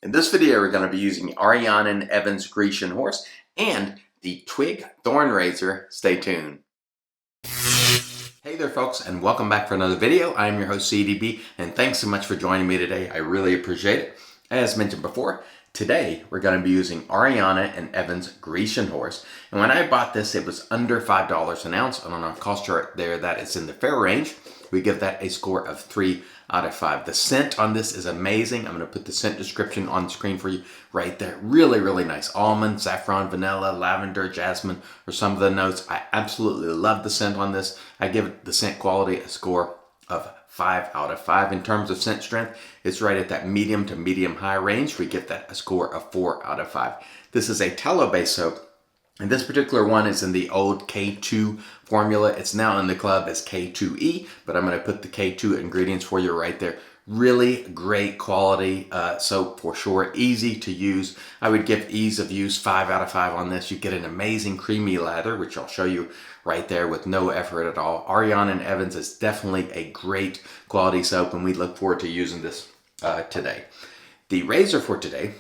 In this video, we're going to be using A&E Grecian horse and the Twig Thorn razor. Stay tuned. Hey there folks, and welcome back for another video. I am your host CDB, and thanks so much for joining me today. I really appreciate it. As mentioned before, today we're going to be using A&E Grecian horse. And when I bought this, it was under $5 an ounce. And on our cost chart there, that is in the fair range. We give that a score of 3 out of 5. The scent on this is amazing. I'm going to put the scent description on the screen for you right there. Really, really nice. Almond, saffron, vanilla, lavender, jasmine are some of the notes. I absolutely love the scent on this. I give the scent quality a score of 5 out of 5. In terms of scent strength, it's right at that medium to medium high range. We give that a score of 4 out of 5. This is a tallow-based soap. And this particular one is in the old K2 formula. It's now in the club as K2E, but I'm going to put the K2 ingredients for you right there. Really great quality soap for sure. Easy to use. I would give ease of use 5 out of 5 on this. You get an amazing creamy lather, which I'll show you right there with no effort at all. A&E is definitely a great quality soap, and we look forward to using this today. The razor for today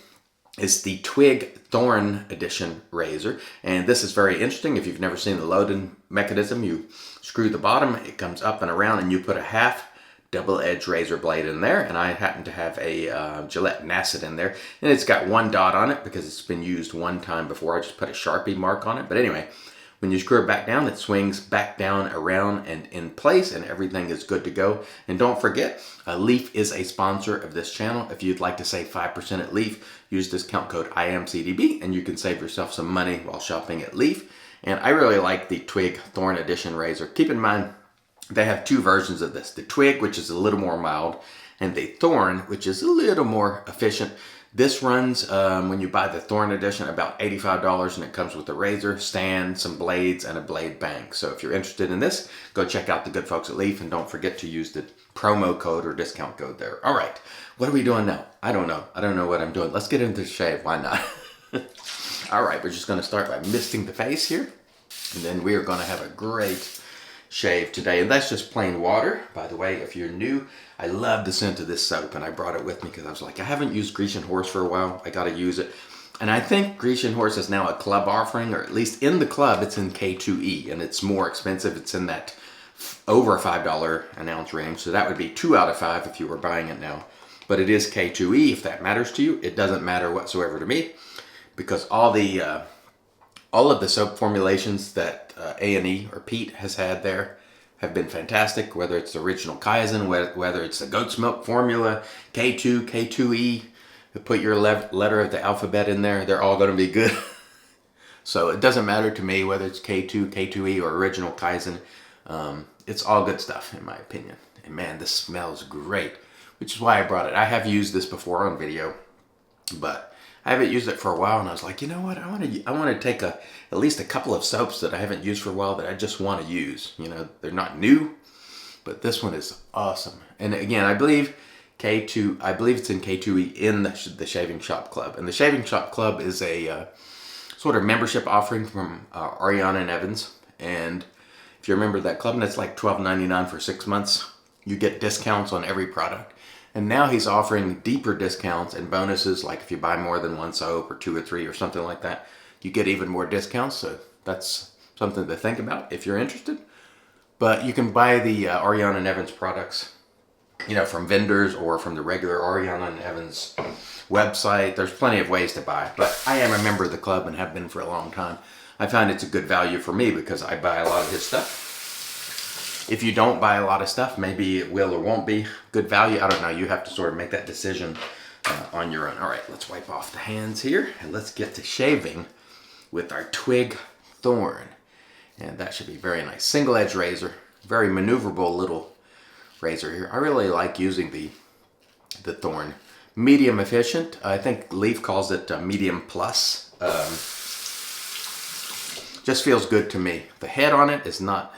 is the Twig Thorn Edition razor, and this is very interesting. If you've never seen the loading mechanism, you screw the bottom, it comes up and around, and you put a half double-edged razor blade in there, and I happen to have a Gillette Nasset in there, and it's got one dot on it because it's been used one time before. I just put a Sharpie mark on it, but anyway, when you screw it back down, it swings back down, around, and in place, and everything is good to go. And don't forget, Leaf is a sponsor of this channel. If you'd like to save 5% at Leaf, use discount code IAMCDB, and you can save yourself some money while shopping at Leaf. And I really like the Twig Thorn Edition razor. Keep in mind, they have two versions of this. The Twig, which is a little more mild, and the Thorn, which is a little more efficient. This runs, when you buy the Thorn Edition, about $85, and it comes with a razor, stand, some blades, and a blade bank. So if you're interested in this, go check out the good folks at Leaf, and don't forget to use the promo code or discount code there. All right, what are we doing now? I don't know. I don't know what I'm doing. Let's get into the shave. Why not? All right, we're just going to start by misting the face here, and then we are going to have a great shave today, and that's just plain water. By the way, if you're new, I love the scent of this soap, and I brought it with me because I was like, I haven't used Grecian horse for a while. I got to use it. And I think Grecian horse is now a club offering, or at least in the club, it's in K2E, and it's more expensive. It's in that over $5 an ounce range, so that would be 2 out of 5 if you were buying it now. But it is K2E. If that matters to you, it doesn't matter whatsoever to me, because all of the soap formulations that A&E or Pete has had there have been fantastic, whether it's the original Kaizen, whether it's the goat's milk formula, K2, K2E, put your letter of the alphabet in there, they're all going to be good. So it doesn't matter to me whether it's K2, K2E, or original Kaizen. It's all good stuff, in my opinion. And man, this smells great, which is why I brought it. I have used this before on video, but I haven't used it for a while, and I was like, you know what? I want to take at least a couple of soaps that I haven't used for a while that I just want to use. You know, they're not new, but this one is awesome. And again, I believe K2. I believe it's in K2E in the Shaving Shop Club, and the Shaving Shop Club is a sort of membership offering from A&E. And if you remember that club, and it's like $12.99 for 6 months. You get discounts on every product. And now he's offering deeper discounts and bonuses, like if you buy more than one soap or 2 or 3 or something like that, you get even more discounts. So that's something to think about if you're interested. But you can buy the A&E products, you know, from vendors or from the regular A&E website. There's plenty of ways to buy. But I am a member of the club and have been for a long time. I find it's a good value for me because I buy a lot of his stuff. If you don't buy a lot of stuff, maybe it will or won't be good value. I don't know. You have to sort of make that decision on your own. All right, let's wipe off the hands here, and let's get to shaving with our Twig Thorn. And that should be very nice. Single edge razor, very maneuverable little razor here. I really like using the Thorn. Medium efficient. I think Leaf calls it medium plus. Just feels good to me. The head on it is not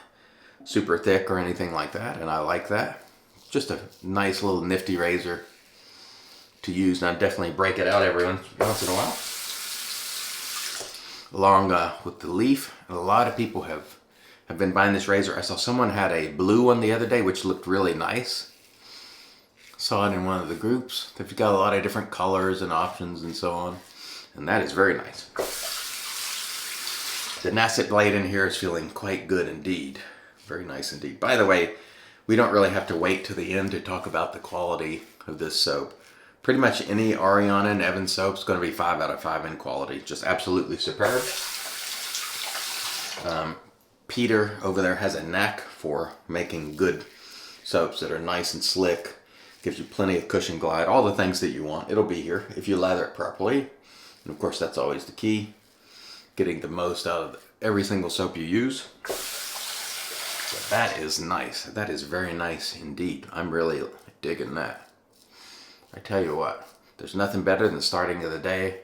super thick or anything like that, and I like that. Just a nice little nifty razor to use, and I definitely break it out every once in a while. Along with the Leaf, and a lot of people have been buying this razor. I saw someone had a blue one the other day, which looked really nice. Saw it in one of the groups. They've got a lot of different colors and options and so on. And that is very nice. The Nasset blade in here is feeling quite good indeed. Very nice indeed. By the way, we don't really have to wait to the end to talk about the quality of this soap. Pretty much any Ariana and Evans soap is going to be 5 out of 5 in quality. Just absolutely superb. Peter over there has a knack for making good soaps that are nice and slick. Gives you plenty of cushion glide, all the things that you want. It'll be here if you lather it properly. And of course, that's always the key. Getting the most out of every single soap you use. So that is nice. That is very nice indeed. I'm really digging that. I tell you what, there's nothing better than starting of the day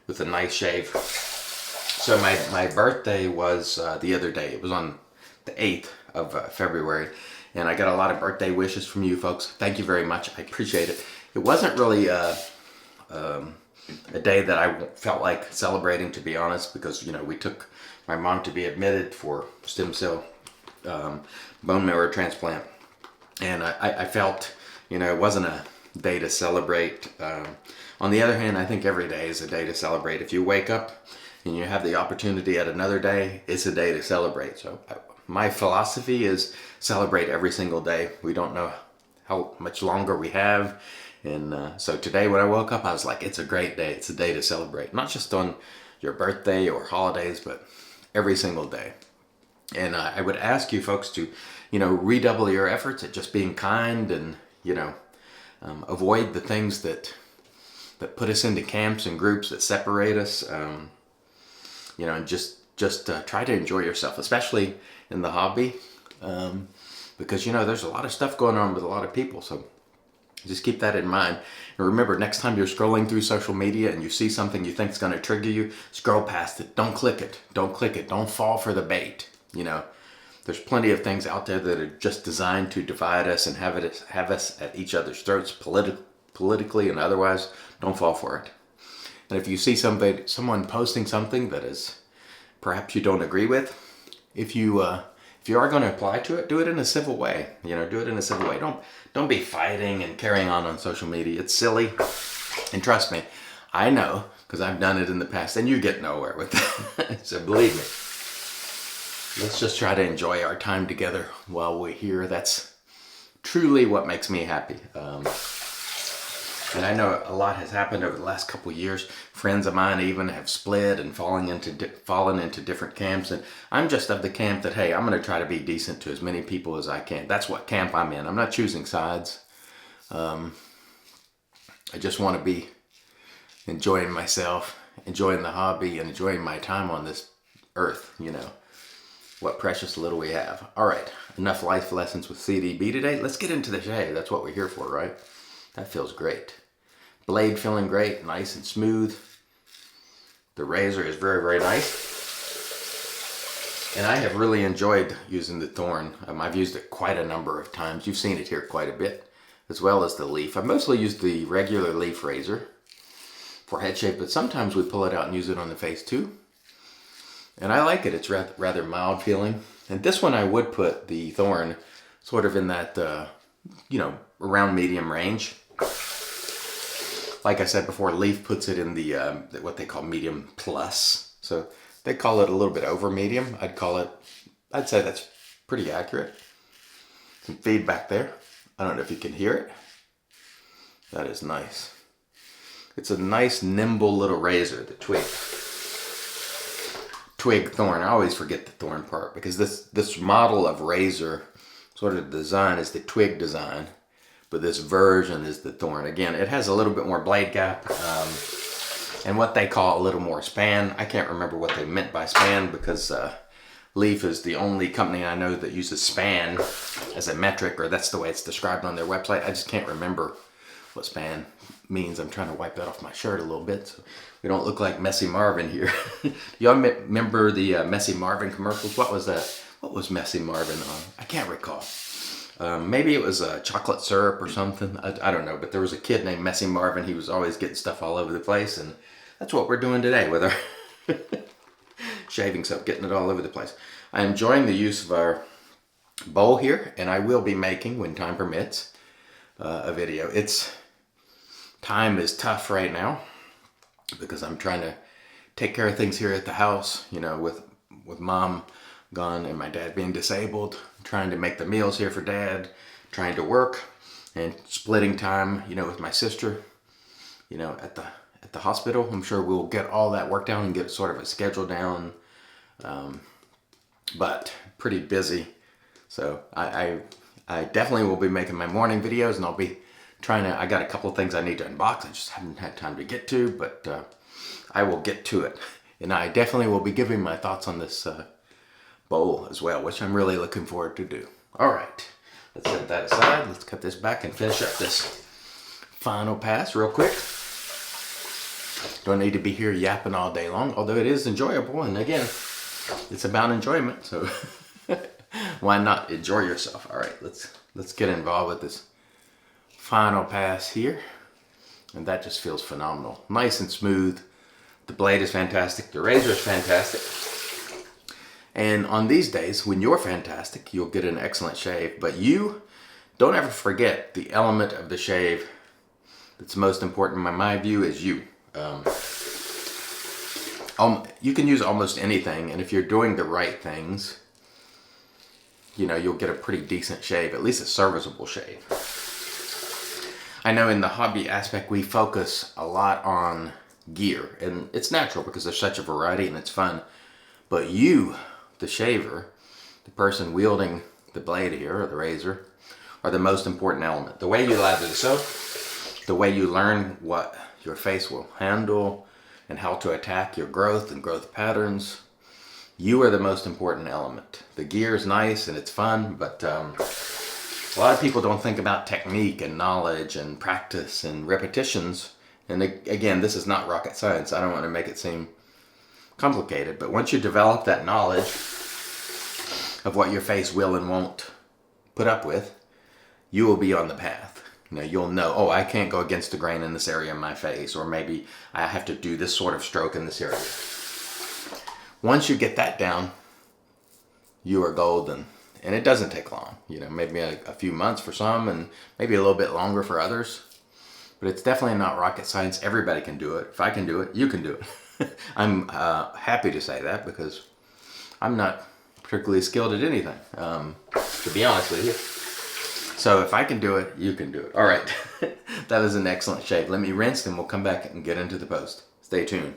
with a nice shave. So my birthday was the other day. It was on the 8th of February. And I got a lot of birthday wishes from you folks. Thank you very much. I appreciate it. It wasn't really a day that I felt like celebrating, to be honest, because, you know, we took my mom to be admitted for stem cell bone marrow transplant. And I felt, you know, it wasn't a day to celebrate. On the other hand, I think every day is a day to celebrate. If you wake up and you have the opportunity at another day, it's a day to celebrate. So my philosophy is celebrate every single day. We don't know how much longer we have. And so today when I woke up, I was like, it's a great day. It's a day to celebrate. Not just on your birthday or holidays, but every single day. And I would ask you folks to, you know, redouble your efforts at just being kind and, you know, avoid the things that put us into camps and groups that separate us. You know, and just try to enjoy yourself, especially in the hobby, because, you know, there's a lot of stuff going on with a lot of people. So just keep that in mind. And remember, next time you're scrolling through social media and you see something you think is going to trigger you, scroll past it. Don't click it. Don't click it. Don't fall for the bait. You know, there's plenty of things out there that are just designed to divide us and have us at each other's throats, politically and otherwise. Don't fall for it. And if you see someone posting something that is perhaps you don't agree with, if you are going to apply to it, do it in a civil way. You know, do it in a civil way. Don't be fighting and carrying on social media. It's silly. And trust me, I know, because I've done it in the past, and you get nowhere with that. So believe me. Let's just try to enjoy our time together while we're here. That's truly what makes me happy. And I know a lot has happened over the last couple of years. Friends of mine even have split and fallen into different camps. And I'm just of the camp that, hey, I'm going to try to be decent to as many people as I can. That's what camp I'm in. I'm not choosing sides. I just want to be enjoying myself, enjoying the hobby, and enjoying my time on this earth, you know. What precious little we have. All right, enough life lessons with CDB today. Let's get into the shave. That's what we're here for, right? That feels great. Blade feeling great, nice and smooth. The razor is very, very nice. And I have really enjoyed using the Thorn. I've used it quite a number of times. You've seen it here quite a bit, as well as the leaf. I've mostly used the regular leaf razor for head shape, but sometimes we pull it out and use it on the face too. And I like it. It's rather mild feeling. And this one I would put the Thorn sort of in that, you know, around medium range. Like I said before, Leaf puts it in the what they call medium plus. So they call it a little bit over medium. I'd say that's pretty accurate. Some feedback there. I don't know if you can hear it. That is nice. It's a nice, nimble little razor, the Twig Thorn. I always forget the Thorn part because this model of razor sort of design is the Twig design, but this version is the Thorn. Again, it has a little bit more blade gap and what they call a little more span. I can't remember what they meant by span because Leaf is the only company I know that uses span as a metric, or that's the way it's described on their website. I just can't remember what span means. I'm trying to wipe that off my shirt a little bit so we don't look like Messy Marvin here. Y'all remember the Messy Marvin commercials? What was that? What was Messy Marvin on? I can't recall. Maybe it was chocolate syrup or something. I don't know, but there was a kid named Messy Marvin. He was always getting stuff all over the place, and that's what we're doing today with our shaving soap, getting it all over the place. I'm enjoying the use of our bowl here, and I will be making, when time permits, a video. Time is tough right now because I'm trying to take care of things here at the house, you know, with mom gone and my dad being disabled, trying to make the meals here for dad, trying to work and splitting time, you know, with my sister, you know, at the hospital. I'm sure we'll get all that worked out and get sort of a schedule down, but pretty busy. So I definitely will be making my morning videos, and I'll be trying to, I got a couple of things I need to unbox. I just haven't had time to get to, but I will get to it. And I definitely will be giving my thoughts on this bowl as well, which I'm really looking forward to do. All right, let's set that aside. Let's cut this back and finish up this final pass real quick. Don't need to be here yapping all day long, although it is enjoyable. And again, it's about enjoyment, so why not enjoy yourself? All right, let's get involved with this final pass here. And that just feels phenomenal. Nice and smooth. The blade is fantastic. The razor is fantastic. And on these days, when you're fantastic, you'll get an excellent shave. But you don't ever forget the element of the shave that's most important in my view is you. You can use almost anything, and if you're doing the right things, you know, you'll get a pretty decent shave, at least a serviceable shave. I know in the hobby aspect, we focus a lot on gear, and it's natural because there's such a variety and it's fun. But you, the shaver, the person wielding the blade here, or the razor, are the most important element. The way you lather the soap, the way you learn what your face will handle and how to attack your growth and growth patterns, you are the most important element. The gear is nice and it's fun, but a lot of people don't think about technique and knowledge and practice and repetitions. And again, this is not rocket science. I don't want to make it seem complicated, but once you develop that knowledge of what your face will and won't put up with, you will be on the path. You know, you'll know, oh, I can't go against the grain in this area of my face, or maybe I have to do this sort of stroke in this area. Once you get that down, you are golden. And it doesn't take long, you know, maybe a few months for some and maybe a little bit longer for others. But it's definitely not rocket science. Everybody can do it. If I can do it, you can do it. I'm happy to say that because I'm not particularly skilled at anything, to be honest with you. So if I can do it, you can do it. All right, that was an excellent shave. Let me rinse and we'll come back and get into the post. Stay tuned.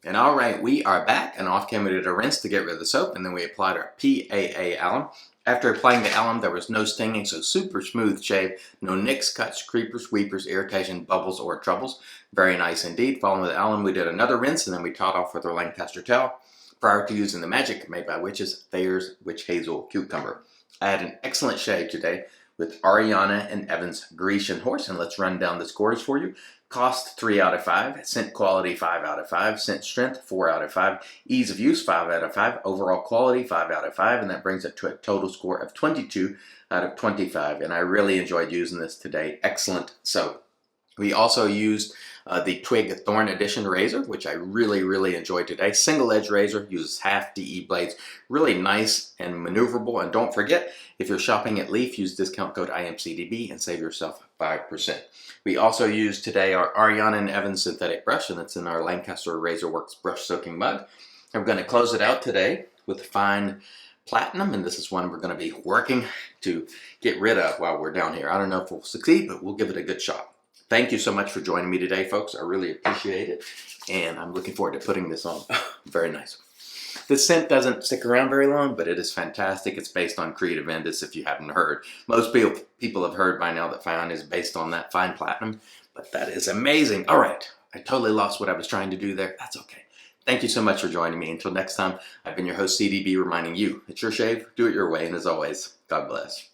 And all right, we are back, and off camera we did a rinse to get rid of the soap, and then we applied our PAA alum. After applying the alum, there was no stinging, so super smooth shave. No nicks, cuts, creepers, weepers, irritation, bubbles, or troubles. Very nice indeed. Following the alum, we did another rinse, and then we taught off with our Lancaster towel prior to using the magic made by witches, Thayer's Witch Hazel Cucumber. I had an excellent shave today with A&E Grecian horse, and let's run down the scores for you. Cost 3 out of 5, scent quality 5 out of 5, scent strength 4 out of 5, ease of use 5 out of 5, overall quality 5 out of 5, and that brings it to a total score of 22 out of 25. And I really enjoyed using this today. Excellent soap. We also used the Twig Thorn Edition razor, which I really enjoyed today. Single edge razor, uses half DE blades. Really nice and maneuverable. And don't forget, if you're shopping at Leaf, use discount code IAMCDB and save yourself 5%. We also used today our A&E synthetic brush, and it's in our Lancaster Razor Works brush soaking mug. I'm going to close it out today with fine platinum, and this is one we're going to be working to get rid of while we're down here. I don't know if we'll succeed, but we'll give it a good shot. Thank you so much for joining me today, folks. I really appreciate it, and I'm looking forward to putting this on. Very nice. This scent doesn't stick around very long, but it is fantastic. It's based on Creative Indus, if you haven't heard. Most people have heard by now that Fine is based on that fine platinum, but that is amazing. All right, I totally lost what I was trying to do there. That's okay. Thank you so much for joining me. Until next time, I've been your host, CDB, reminding you, it's your shave, do it your way, and as always, God bless.